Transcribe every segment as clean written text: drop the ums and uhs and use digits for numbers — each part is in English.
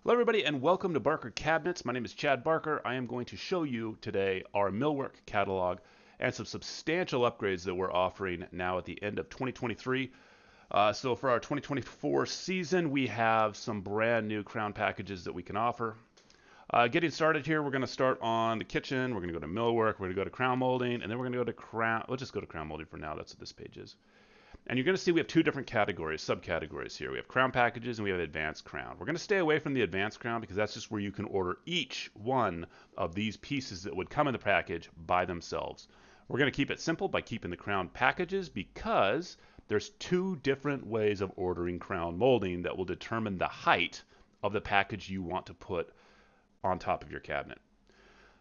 Hello, everybody, and welcome to Barker Cabinets. My name is Chad Barker. I am going to show you today our millwork catalog and some substantial upgrades that we're offering now at the end of 2023. So for our 2024 season, we have some brand new crown packages that we can offer. Getting started here, we're going to start on the kitchen. We're going to go to millwork. We're going to go to crown molding, and then we're going to go to crown. Let's just go to crown molding for now. That's what this page is. And you're going to see we have two different categories, subcategories here. We have crown packages and we have advanced crown. We're going to stay away from the advanced crown because that's just where you can order each one of these pieces that would come in the package by themselves. We're going to keep it simple by keeping the crown packages because there's two different ways of ordering crown molding that will determine the height of the package you want to put on top of your cabinet.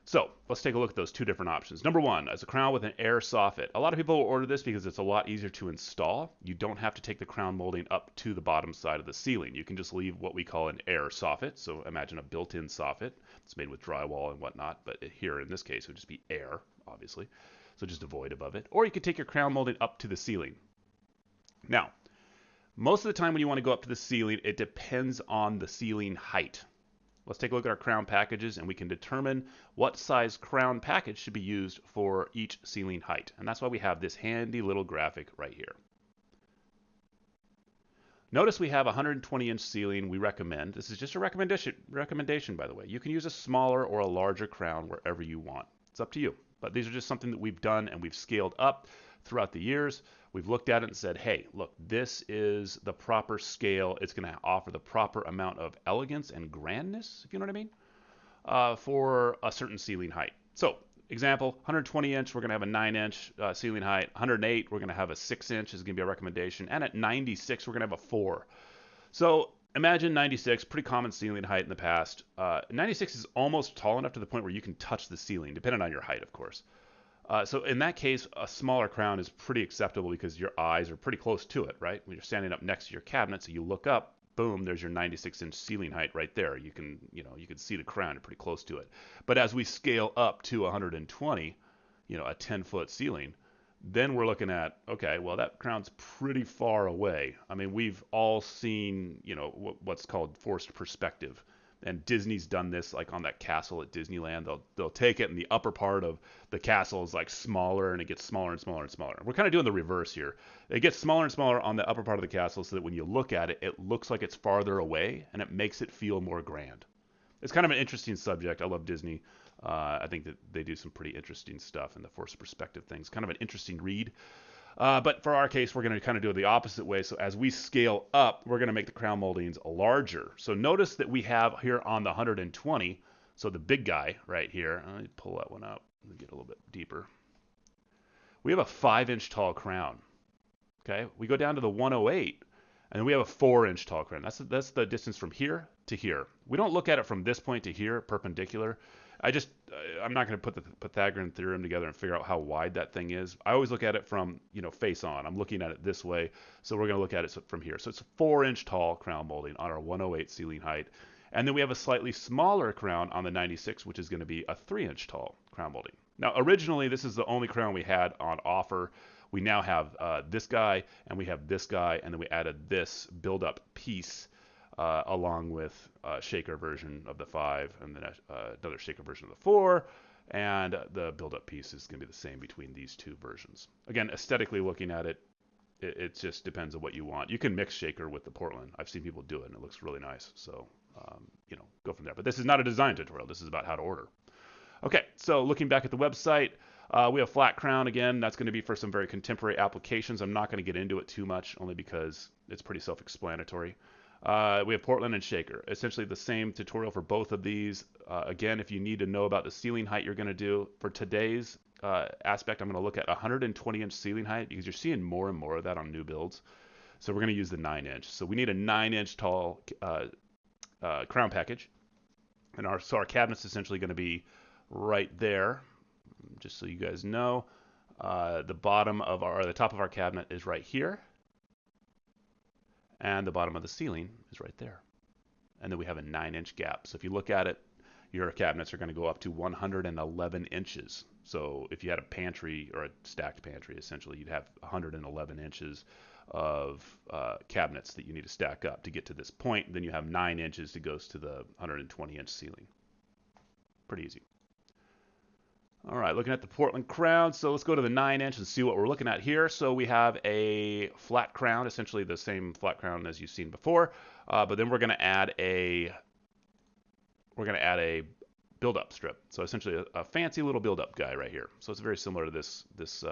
So let's take a look at those two different options. Number one is a crown with an air soffit. A lot of people will order this because it's a lot easier to install. You don't have to take the crown molding up to the bottom side of the ceiling. You can just leave what we call an air soffit. So imagine a built-in soffit. It's made with drywall and whatnot, but here in this case it would just be air, obviously. So just a void above it. Or you could take your crown molding up to the ceiling. Now, most of the time when you want to go up to the ceiling, it depends on the ceiling height. Let's take a look at our crown packages and we can determine what size crown package should be used for each ceiling height. And that's why we have this handy little graphic right here. Notice we have a 120-inch ceiling we recommend. This is just a recommendation, by the way. You can use a smaller or a larger crown wherever you want. It's up to you. But these are just something that we've done and we've scaled up throughout the years. We've looked at it and said, hey, look, this is the proper scale. It's going to offer the proper amount of elegance and grandness, if you know what I mean, for a certain ceiling height. So, example, 120 inch, we're going to have a 9-inch ceiling height. 108, we're going to have a 6-inch is going to be a recommendation. And at 96, we're going to have a 4. So, imagine 96, pretty common ceiling height in the past. 96 is almost tall enough to the point where you can touch the ceiling, depending on your height, of course. So in that case, a smaller crown is pretty acceptable because your eyes are pretty close to it, right? When you're standing up next to your cabinet, so you look up, boom, there's your 96-inch ceiling height right there. You can see the crown, you're pretty close to it. But as we scale up to 120, a 10-foot ceiling, then we're looking at, okay, well, that crown's pretty far away. I mean, we've all seen, what's called forced perspective. And Disney's done this, like on that castle at Disneyland. They'll take it, and the upper part of the castle is like smaller, and it gets smaller and smaller and smaller. We're kind of doing the reverse here. It gets smaller and smaller on the upper part of the castle, so that when you look at it, it looks like it's farther away, and it makes it feel more grand. It's kind of an interesting subject. I love Disney. I think that they do some pretty interesting stuff, and the forced perspective thing's kind of an interesting read. But for our case, we're going to kind of do it the opposite way. So as we scale up, we're going to make the crown moldings larger. So notice that we have here on the 120, so the big guy right here. Let me pull that one up and get a little bit deeper. We have a 5-inch tall crown. Okay, we go down to the 108, and then we have a 4-inch tall crown. That's the distance from here to here. We don't look at it from this point to here, perpendicular. I'm not going to put the Pythagorean theorem together and figure out how wide that thing is. I always look at it from, face on. I'm looking at it this way, so we're going to look at it from here. So it's a 4-inch tall crown molding on our 108 ceiling height. And then we have a slightly smaller crown on the 96, which is going to be a 3-inch tall crown molding. Now, originally, this is the only crown we had on offer. We now have this guy, and we have this guy, and then we added this build-up piece along with a shaker version of the 5 and then another shaker version of the 4. And the build-up piece is going to be the same between these two versions. Again, aesthetically looking at it, it just depends on what you want. You can mix shaker with the Portland. I've seen people do it, and it looks really nice. So, go from there. But this is not a design tutorial. This is about how to order. Okay, so looking back at the website, we have flat crown again. That's going to be for some very contemporary applications. I'm not going to get into it too much, only because it's pretty self-explanatory. We have Portland and shaker. Essentially the same tutorial for both of these. Again, if you need to know about the ceiling height you're going to do, for today's aspect, I'm going to look at 120-inch ceiling height because you're seeing more and more of that on new builds. So we're going to use the 9-inch. So we need a 9-inch tall crown package. And our cabinet's essentially going to be right there, just so you guys know. The top of our cabinet is right here. And the bottom of the ceiling is right there. And then we have a 9-inch gap. So if you look at it, your cabinets are going to go up to 111 inches. So if you had a pantry or a stacked pantry, essentially, you'd have 111 inches of cabinets that you need to stack up to get to this point. Then you have 9 inches that goes to the 120-inch ceiling. Pretty easy. All right, looking at the Portland crown. So let's go to the 9-inch and see what we're looking at here. So we have a flat crown, essentially the same flat crown as you've seen before, but then we're going to add a build-up strip. So essentially a fancy little build-up guy right here. So it's very similar to this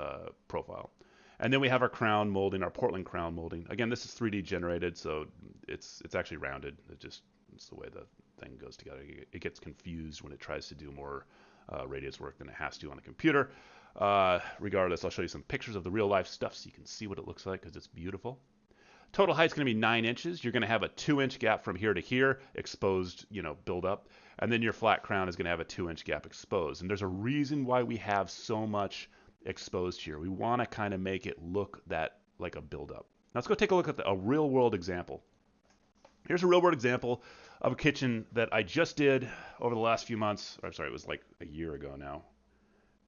profile. And then we have our crown molding, our Portland crown molding. Again, this is 3D generated, so it's actually rounded. It's the way the thing goes together. It gets confused when it tries to do more radius work than it has to on a computer. Regardless, I'll show you some pictures of the real life stuff so you can see what it looks like because it's beautiful. Total height's going to be 9 inches. You're going to have a 2-inch gap from here to here, exposed, build up. And then your flat crown is going to have a 2-inch gap exposed. And there's a reason why we have so much exposed here. We want to kind of make it look like a build up. Now let's go take a look at a real world example. Here's a real world example of a kitchen that I just did over the last few months. Or, sorry, it was like a year ago now.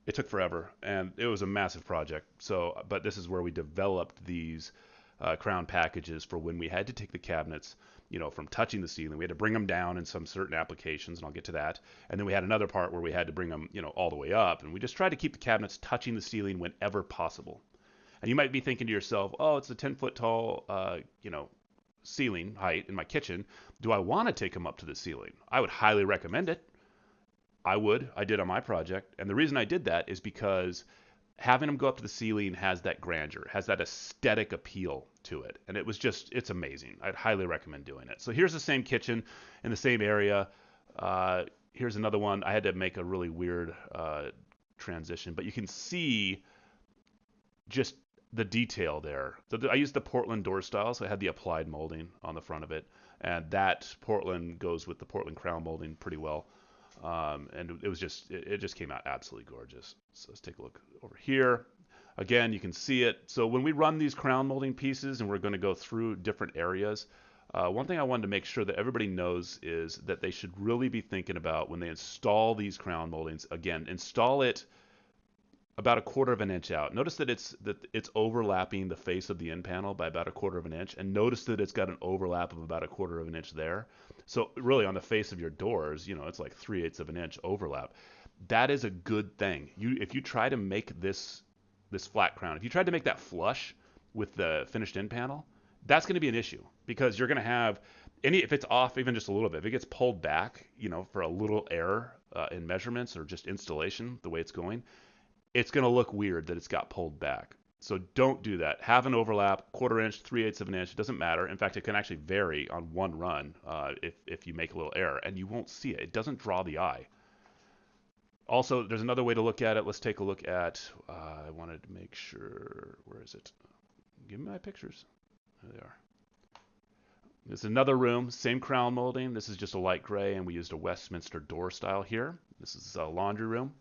It took forever, and it was a massive project. But this is where we developed these crown packages for when we had to take the cabinets, from touching the ceiling. We had to bring them down in some certain applications, and I'll get to that. And then we had another part where we had to bring them, all the way up. And we just tried to keep the cabinets touching the ceiling whenever possible. And you might be thinking to yourself, oh, it's a 10-foot tall, ceiling height in my kitchen. Do I want to take them up to the ceiling? I would highly recommend it. I did on my project. And the reason I did that is because having them go up to the ceiling has that grandeur, has that aesthetic appeal to it. And it's amazing. I'd highly recommend doing it. So here's the same kitchen in the same area. Here's another one. I had to make a really weird transition, but you can see just the detail there. So I used the Portland door style, so it had the applied molding on the front of it. And that Portland goes with the Portland crown molding pretty well. And it just came out absolutely gorgeous. So let's take a look over here. Again, you can see it. So when we run these crown molding pieces and we're going to go through different areas, one thing I wanted to make sure that everybody knows is that they should really be thinking about when they install these crown moldings. Again, install it about 1/4 of an inch out. Notice that it's overlapping the face of the end panel by about 1/4 of an inch, and notice that it's got an overlap of about 1/4 of an inch there. So really on the face of your doors, it's like 3/8 of an inch overlap. That is a good thing. If you try to make this flat crown, if you tried to make that flush with the finished end panel, that's going to be an issue because you're going to have if it's off even just a little bit, if it gets pulled back, for a little error in measurements or just installation, the way it's going, it's going to look weird that it's got pulled back. So don't do that. Have an overlap, 1/4 inch, 3/8 of an inch. It doesn't matter. In fact, it can actually vary on one run if you make a little error, and you won't see it. It doesn't draw the eye. Also, there's another way to look at it. Let's take a look at, I wanted to make sure, where is it? Give me my pictures. There they are. There's another room, same crown molding. This is just a light gray, and we used a Westminster door style here. This is a laundry room.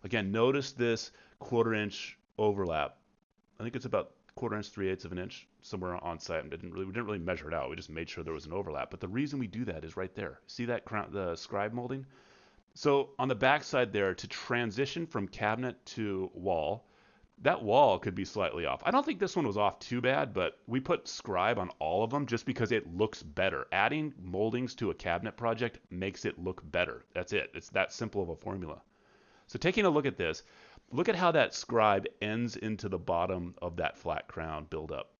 Again, notice this 1/4 inch overlap. I think it's about 1/4 inch, 3/8 of an inch somewhere on site. We didn't really measure it out. We just made sure there was an overlap. But the reason we do that is right there. See that the scribe molding? So on the back side there, to transition from cabinet to wall, that wall could be slightly off. I don't think this one was off too bad, but we put scribe on all of them just because it looks better. Adding moldings to a cabinet project makes it look better. That's it. It's that simple of a formula. So taking a look at this, look at how that scribe ends into the bottom of that flat crown buildup.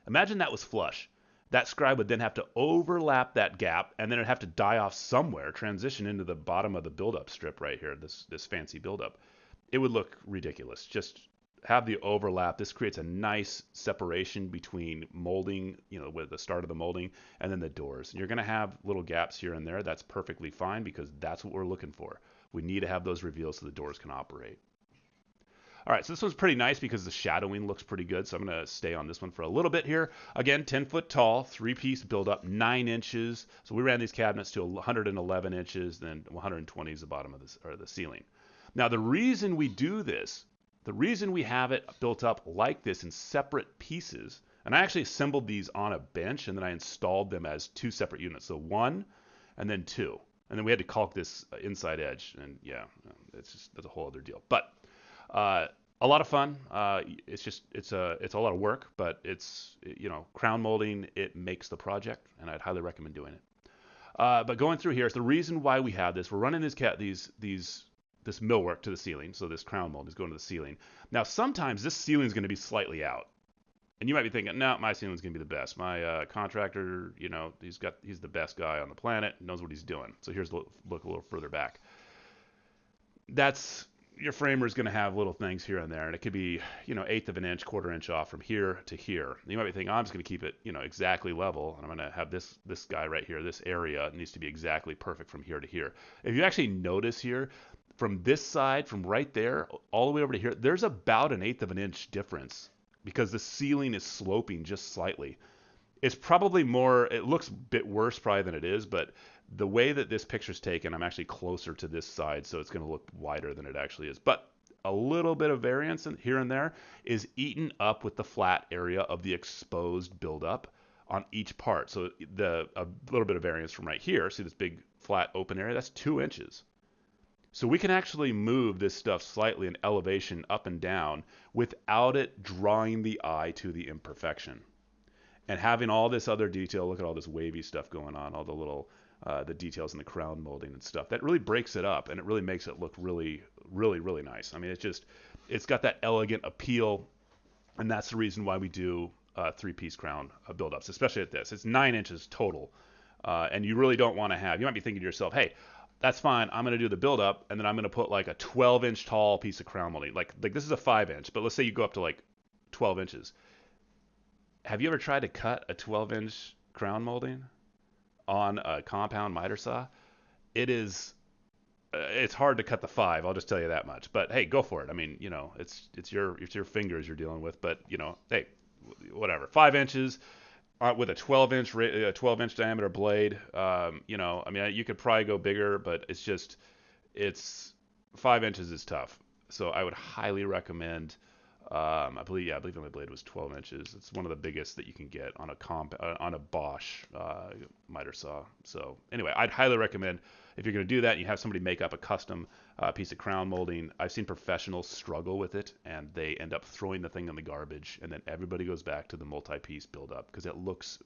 Imagine that was flush. That scribe would then have to overlap that gap, and then it'd have to die off somewhere, transition into the bottom of the buildup strip right here, this fancy buildup. It would look ridiculous. Just have the overlap. This creates a nice separation between molding, with the start of the molding, and then the doors. And you're going to have little gaps here and there. That's perfectly fine because that's what we're looking for. We need to have those reveals so the doors can operate. All right, so this one's pretty nice because the shadowing looks pretty good, so I'm going to stay on this one for a little bit here. Again, 10-foot tall, 3-piece build-up, 9 inches. So we ran these cabinets to 111 inches, then 120 is the bottom of the ceiling. Now, the reason we do this, the reason we have it built up like this in separate pieces, and I actually assembled these on a bench, and then I installed them as 2 separate units, so 1 and then 2. And then we had to caulk this inside edge, and yeah, that's a whole other deal. But A lot of fun. It's a lot of work, but crown molding, it makes the project, and I'd highly recommend doing it. But going through here is the reason why we have this. We're running this millwork to the ceiling, so this crown mold is going to the ceiling. Now sometimes this ceiling is going to be slightly out, and you might be thinking, no, my ceiling's going to be the best. My contractor, he's the best guy on the planet, knows what he's doing. So here's look a little further back. That's your framer is going to have little things here and there, and it could be, eighth of an inch, quarter inch off from here to here. You might be thinking, I'm just going to keep it, exactly level, and I'm going to have this guy right here, this area needs to be exactly perfect from here to here. If you actually notice here, from this side, from right there, all the way over to here, there's about an eighth of an inch difference because the ceiling is sloping just slightly. It's probably more, it looks a bit worse probably than it is, but the way that this picture's taken, I'm actually closer to this side, so it's going to look wider than it actually is. But a little bit of variance here and there is eaten up with the flat area of the exposed buildup on each part. So a little bit of variance from right here, see this big flat open area, that's 2 inches. So we can actually move this stuff slightly in elevation up and down without it drawing the eye to the imperfection. And having all this other detail, look at all this wavy stuff going on, all the little the details in the crown molding and stuff. That really breaks it up, and it really makes it look really, really, really nice. I mean, it's got that elegant appeal, and that's the reason why we do 3-piece crown build-ups, especially at this. It's 9 inches total, and you really don't want to have. You might be thinking to yourself, hey, that's fine. I'm going to do the build-up, and then I'm going to put like a 12-inch tall piece of crown molding. Like this is a 5-inch, but let's say you go up to like 12 inches. Have you ever tried to cut a 12-inch crown molding on a compound miter saw? It's hard to cut the 5. I'll just tell you that much. But hey, go for it. I mean, it's your fingers you're dealing with. But hey, whatever. 5 inches with a 12-inch diameter blade. I mean, you could probably go bigger, but it's 5 inches is tough. So I would highly recommend. I believe my blade was 12 inches. It's one of the biggest that you can get on a Bosch miter saw. So anyway, I'd highly recommend if you're going to do that and you have somebody make up a custom piece of crown molding. I've seen professionals struggle with it, and they end up throwing the thing in the garbage, and then everybody goes back to the multi-piece build-up because it looks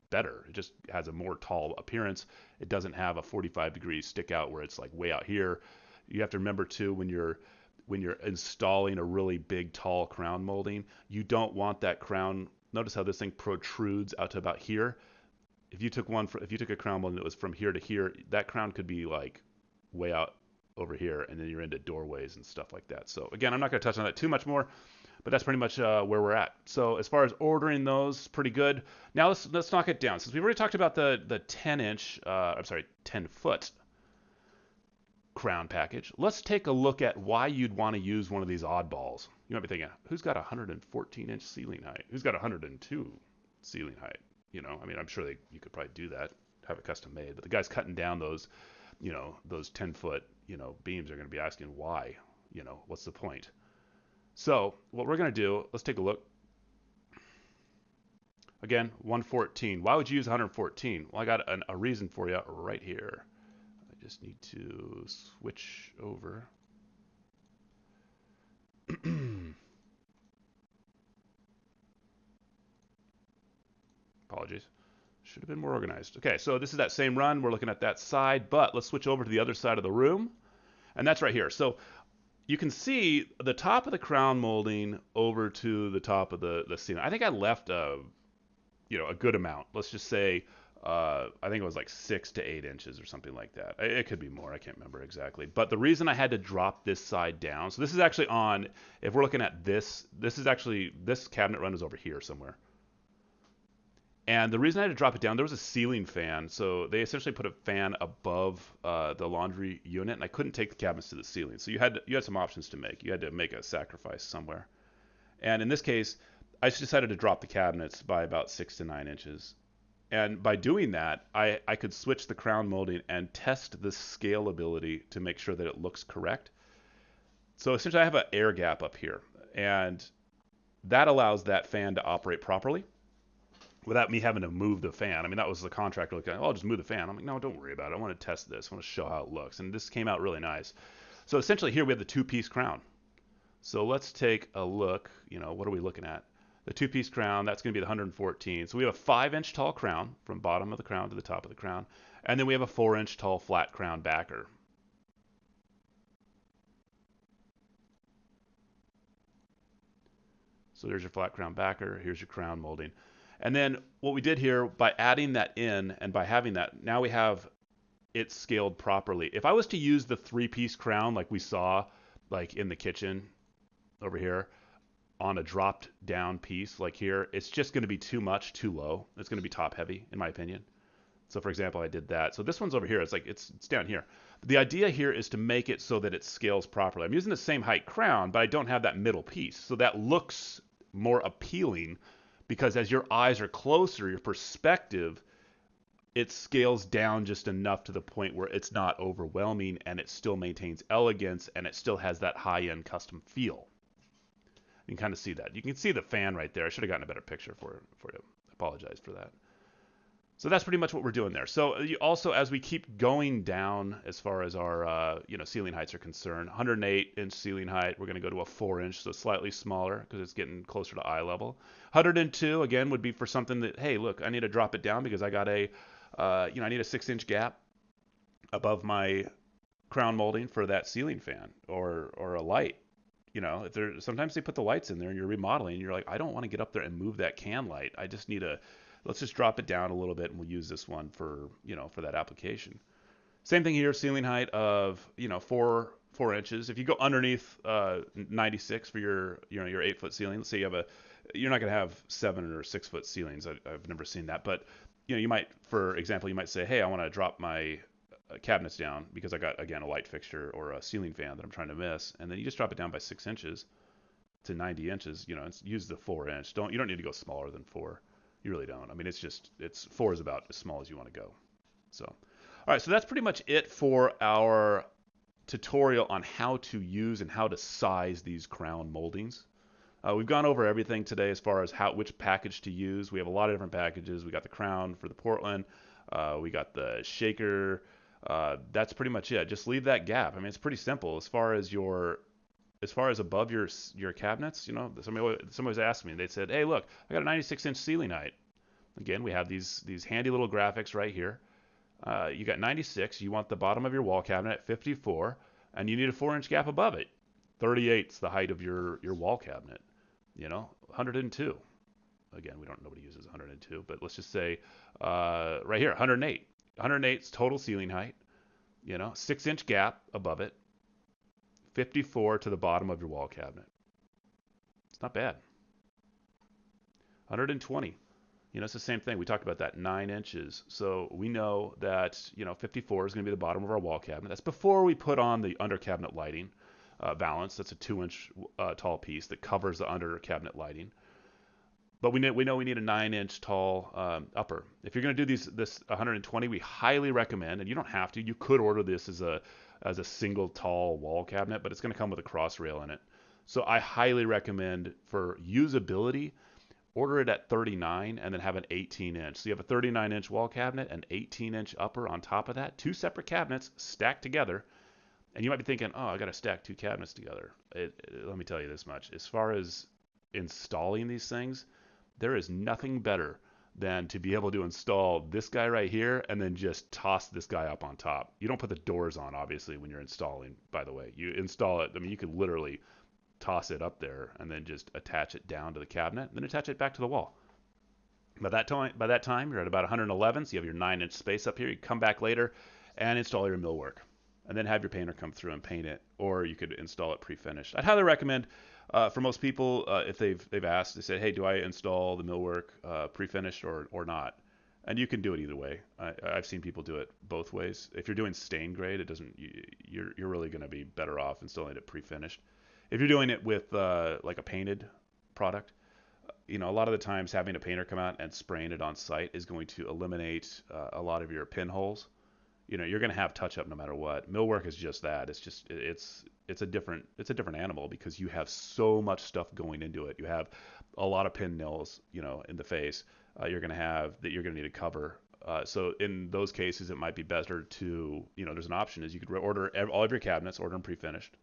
better. It just has a more tall appearance. It doesn't have a 45 degrees stick out where it's like way out here. You have to remember too, when you're installing a really big tall crown molding, you don't want that crown. Notice how this thing protrudes out to about here. If you took a crown molding that was from here to here, that crown could be like way out over here, and then you're into doorways and stuff like that. So again, I'm not going to touch on that too much more, but that's pretty much where we're at. So as far as ordering those, pretty good. Now let's knock it down. Since we've already talked about the 10-foot crown package, let's take a look at why you'd want to use one of these oddballs. You might be thinking, who's got 114-inch ceiling height? Who's got 102 ceiling height? I mean, I'm sure you could probably do that, have it custom made. But the guys cutting down those 10-foot, beams are going to be asking why. What's the point? So what we're going to do, let's take a look. Again, 114. Why would you use 114? Well, I got a reason for you right here. Just need to switch over. Apologies. Should have been more organized. Okay, so this is that same run. We're looking at that side, but let's switch over to the other side of the room. And that's right here. So you can see the top of the crown molding over to the top of the ceiling. I think I left a good amount. Let's just say I think it was like 6 to 8 inches or something like that. It could be more. I can't remember exactly. But the reason I had to drop this side down, so this is actually on, if we're looking at this cabinet run is over here somewhere. And the reason I had to drop it down, there was a ceiling fan. So they essentially put a fan above the laundry unit, and I couldn't take the cabinets to the ceiling. So you had some options to make. You had to make a sacrifice somewhere. And in this case, I just decided to drop the cabinets by about 6 to 9 inches. And by doing that, I could switch the crown molding and test the scalability to make sure that it looks correct. So essentially I have an air gap up here, and that allows that fan to operate properly without me having to move the fan. I mean, that was the contractor looking at, oh, I'll just move the fan. I'm like, no, don't worry about it. I want to test this. I want to show how it looks. And this came out really nice. So essentially here we have the 2-piece crown. So let's take a look. What are we looking at? The two-piece crown, that's going to be the 114. So we have a 5-inch tall crown from bottom of the crown to the top of the crown. And then we have a 4-inch tall flat crown backer. So there's your flat crown backer. Here's your crown molding. And then what we did here, by adding that in and by having that, now we have it scaled properly. If I was to use the 3-piece crown like we saw like in the kitchen over here on a dropped down piece like here, it's just going to be too much, too low. It's going to be top heavy in my opinion. So for example, I did that. So this one's over here. It's like it's down here. The idea here is to make it so that it scales properly. I'm using the same height crown, but I don't have that middle piece. So that looks more appealing because as your eyes are closer, your perspective, it scales down just enough to the point where it's not overwhelming and it still maintains elegance and it still has that high-end custom feel. You can kind of see that. You can see the fan right there. I should have gotten a better picture for you. I apologize for that. So that's pretty much what we're doing there. So you also, as we keep going down as far as our ceiling heights are concerned, 108-inch ceiling height, we're going to go to a 4-inch, so slightly smaller because it's getting closer to eye level. 102 again would be for something that, hey, look, I need to drop it down because I got I need a 6-inch gap above my crown molding for that ceiling fan or a light. Sometimes they put the lights in there and you're remodeling and you're like, I don't want to get up there and move that can light. I just need let's just drop it down a little bit and we'll use this one for that application. Same thing here, ceiling height of 4 inches. If you go underneath 96 for your 8-foot ceiling, let's say you're not going to have 7 or 6-foot ceilings. I've never seen that, but you might, for example, you might say, hey, I want to drop my cabinets down because I got, again, a light fixture or a ceiling fan that I'm trying to miss, and then you just drop it down by 6 inches to 90 inches. Use the 4-inch. You don't need to go smaller than 4. You really don't. I mean, it's 4 is about as small as you want to go. So, all right. So that's pretty much it for our tutorial on how to use and how to size these crown moldings. We've gone over everything today as far as which package to use. We have a lot of different packages. We got the crown for the Portland. We got the shaker. That's pretty much it. Just leave that gap. I mean, it's pretty simple as far as above your cabinets. Somebody was asking me. They said, "Hey, look, I got a 96-inch ceiling height." Again, we have these handy little graphics right here. You got 96. You want the bottom of your wall cabinet at 54, and you need a 4-inch gap above it. 38's the height of your wall cabinet. 102. Again, nobody uses 102, but let's just say right here, 108. 108's total ceiling height. 6-inch gap above it. 54 to the bottom of your wall cabinet. It's not bad. 120. It's the same thing. We talked about that, 9 inches. So we know that 54 is going to be the bottom of our wall cabinet. That's before we put on the under cabinet lighting. Valance. That's a 2-inch tall piece that covers the under cabinet lighting. But we know we need a 9-inch tall upper. If you're going to do this 120, we highly recommend, and you don't have to. You could order this as a single tall wall cabinet, but it's going to come with a cross rail in it. So I highly recommend for usability, order it at 39 and then have an 18-inch. So you have a 39-inch wall cabinet, an 18-inch upper on top of that, 2 separate cabinets stacked together. And you might be thinking, oh, I got to stack 2 cabinets together. Let me tell you this much. As far as installing these things, there is nothing better than to be able to install this guy right here and then just toss this guy up on top. You don't put the doors on, obviously, when you're installing, by the way. You install it. I mean, you could literally toss it up there and then just attach it down to the cabinet, and then attach it back to the wall. By that time, you're at about 111, so you have your 9-inch space up here. You come back later and install your millwork. And then have your painter come through and paint it, or you could install it pre-finished. I'd highly recommend for most people if they've asked, they say, hey, do I install the millwork pre-finished or not? And you can do it either way. I've seen people do it both ways. If you're doing stain grade, you're really going to be better off installing it pre-finished. If you're doing it with like a painted product, a lot of the times having a painter come out and spraying it on site is going to eliminate a lot of your pinholes. You're going to have touch up no matter what. Millwork is just that. It's a different animal because you have so much stuff going into it. You have a lot of pin nails, in the face. You're going to need to cover. So in those cases, it might be better to, there's an option is you could order all of your cabinets, order them pre-finished.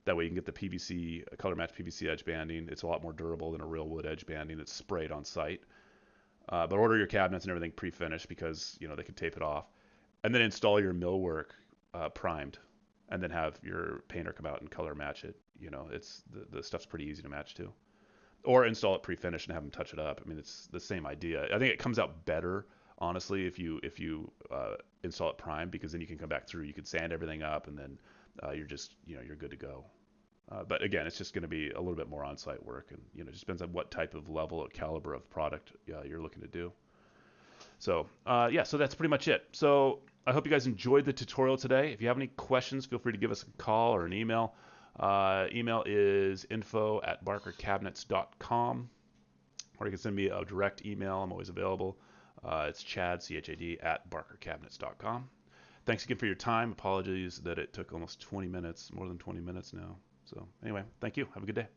That way you can get the PVC, color match PVC edge banding. It's a lot more durable than a real wood edge banding that's sprayed on site. But order your cabinets and everything pre-finished because they can tape it off, and then install your millwork primed, and then have your painter come out and color match it. It's the stuff's pretty easy to match too. Or install it pre-finished and have them touch it up. I mean, it's the same idea. I think it comes out better, honestly, if you install it primed, because then you can come back through. You can sand everything up, and then you're just you're good to go. But again, it's just going to be a little bit more on-site work, and it just depends on what type of level or caliber of product you're looking to do. So yeah, so that's pretty much it. So I hope you guys enjoyed the tutorial today. If you have any questions, feel free to give us a call or an email. Email is info@barkercabinets.com, or you can send me a direct email. I'm always available. It's Chad, CHAD, @barkercabinets.com. Thanks again for your time. Apologies that it took almost 20 minutes, more than 20 minutes now. So anyway, thank you. Have a good day.